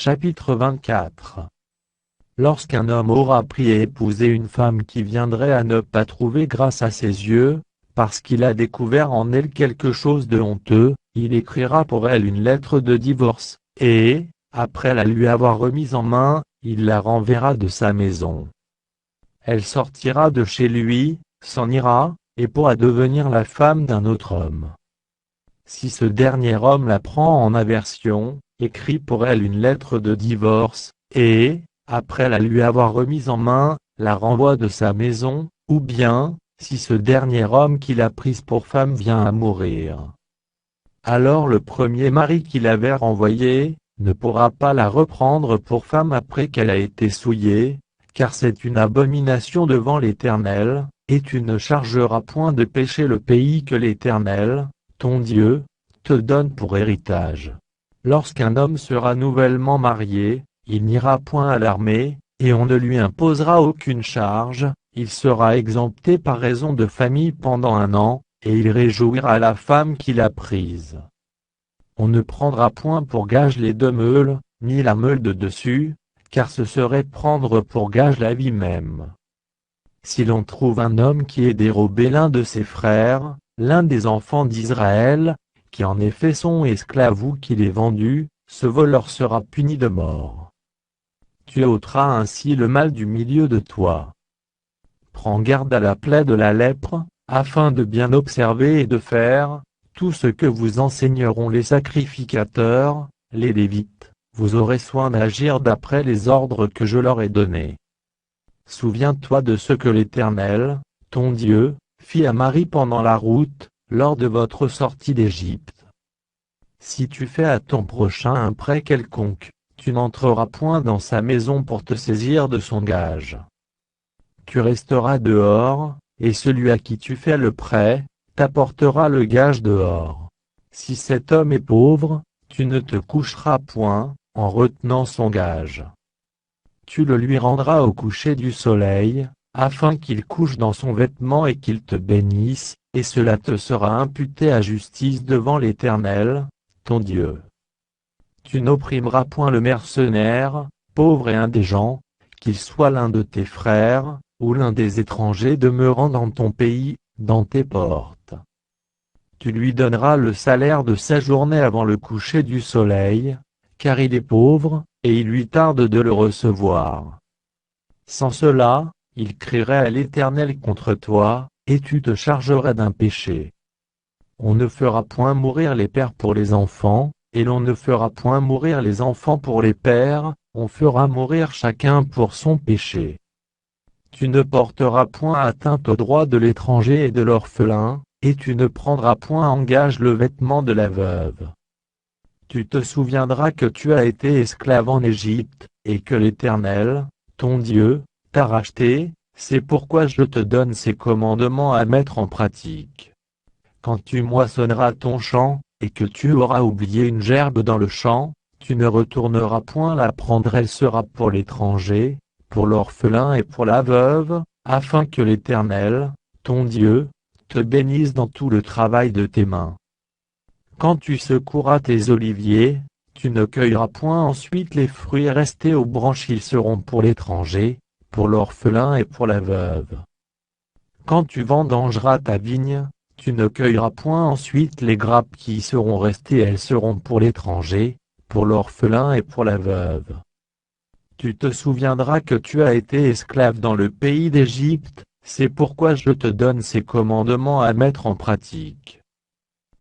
Chapitre 24. Lorsqu'un homme aura pris et épousé une femme qui viendrait à ne pas trouver grâce à ses yeux, parce qu'il a découvert en elle quelque chose de honteux, il écrira pour elle une lettre de divorce, et, après la lui avoir remise en main, il la renverra de sa maison. Elle sortira de chez lui, s'en ira, et pourra devenir la femme d'un autre homme. Si ce dernier homme la prend en aversion, écrit pour elle une lettre de divorce, et, après la lui avoir remise en main, la renvoie de sa maison, ou bien, si ce dernier homme qui l'a prise pour femme vient à mourir. Alors le premier mari qui l'avait renvoyée, ne pourra pas la reprendre pour femme après qu'elle a été souillée, car c'est une abomination devant l'Éternel, et tu ne chargeras point de péché le pays que l'Éternel, ton Dieu, te donne pour héritage. Lorsqu'un homme sera nouvellement marié, il n'ira point à l'armée, et on ne lui imposera aucune charge, il sera exempté par raison de famille pendant 1 an, et il réjouira la femme qu'il a prise. On ne prendra point pour gage les 2 meules, ni la meule de dessus, car ce serait prendre pour gage la vie même. Si l'on trouve un homme qui ait dérobé l'un de ses frères, l'un des enfants d'Israël, qui en effet sont esclaves ou qui l'ait vendu, ce voleur sera puni de mort. Tu ôteras ainsi le mal du milieu de toi. Prends garde à la plaie de la lèpre, afin de bien observer et de faire tout ce que vous enseigneront les sacrificateurs, les Lévites. Vous aurez soin d'agir d'après les ordres que je leur ai donnés. Souviens-toi de ce que l'Éternel, ton Dieu, fit à Marie pendant la route, lors de votre sortie d'Égypte. Si tu fais à ton prochain un prêt quelconque, tu n'entreras point dans sa maison pour te saisir de son gage. Tu resteras dehors, et celui à qui tu fais le prêt, t'apportera le gage dehors. Si cet homme est pauvre, tu ne te coucheras point, en retenant son gage. Tu le lui rendras au coucher du soleil, afin qu'il couche dans son vêtement et qu'il te bénisse, et cela te sera imputé à justice devant l'Éternel, ton Dieu. Tu n'opprimeras point le mercenaire, pauvre et indigent, qu'il soit l'un de tes frères, ou l'un des étrangers demeurant dans ton pays, dans tes portes. Tu lui donneras le salaire de sa journée avant le coucher du soleil, car il est pauvre, et il lui tarde de le recevoir. Sans cela, il crierait à l'Éternel contre toi, et tu te chargerais d'un péché. On ne fera point mourir les pères pour les enfants, et l'on ne fera point mourir les enfants pour les pères, on fera mourir chacun pour son péché. Tu ne porteras point atteinte aux droits de l'étranger et de l'orphelin, et tu ne prendras point en gage le vêtement de la veuve. Tu te souviendras que tu as été esclave en Égypte, et que l'Éternel, ton Dieu, t'a racheté, c'est pourquoi je te donne ces commandements à mettre en pratique. Quand tu moissonneras ton champ, et que tu auras oublié une gerbe dans le champ, tu ne retourneras point la prendre, elle sera pour l'étranger, pour l'orphelin et pour la veuve, afin que l'Éternel, ton Dieu, te bénisse dans tout le travail de tes mains. Quand tu secoueras tes oliviers, tu ne cueilleras point ensuite les fruits restés aux branches, ils seront pour l'étranger, pour l'orphelin et pour la veuve. Quand tu vendangeras ta vigne, tu ne cueilleras point ensuite les grappes qui y seront restées, elles seront pour l'étranger, pour l'orphelin et pour la veuve. Tu te souviendras que tu as été esclave dans le pays d'Égypte, c'est pourquoi je te donne ces commandements à mettre en pratique.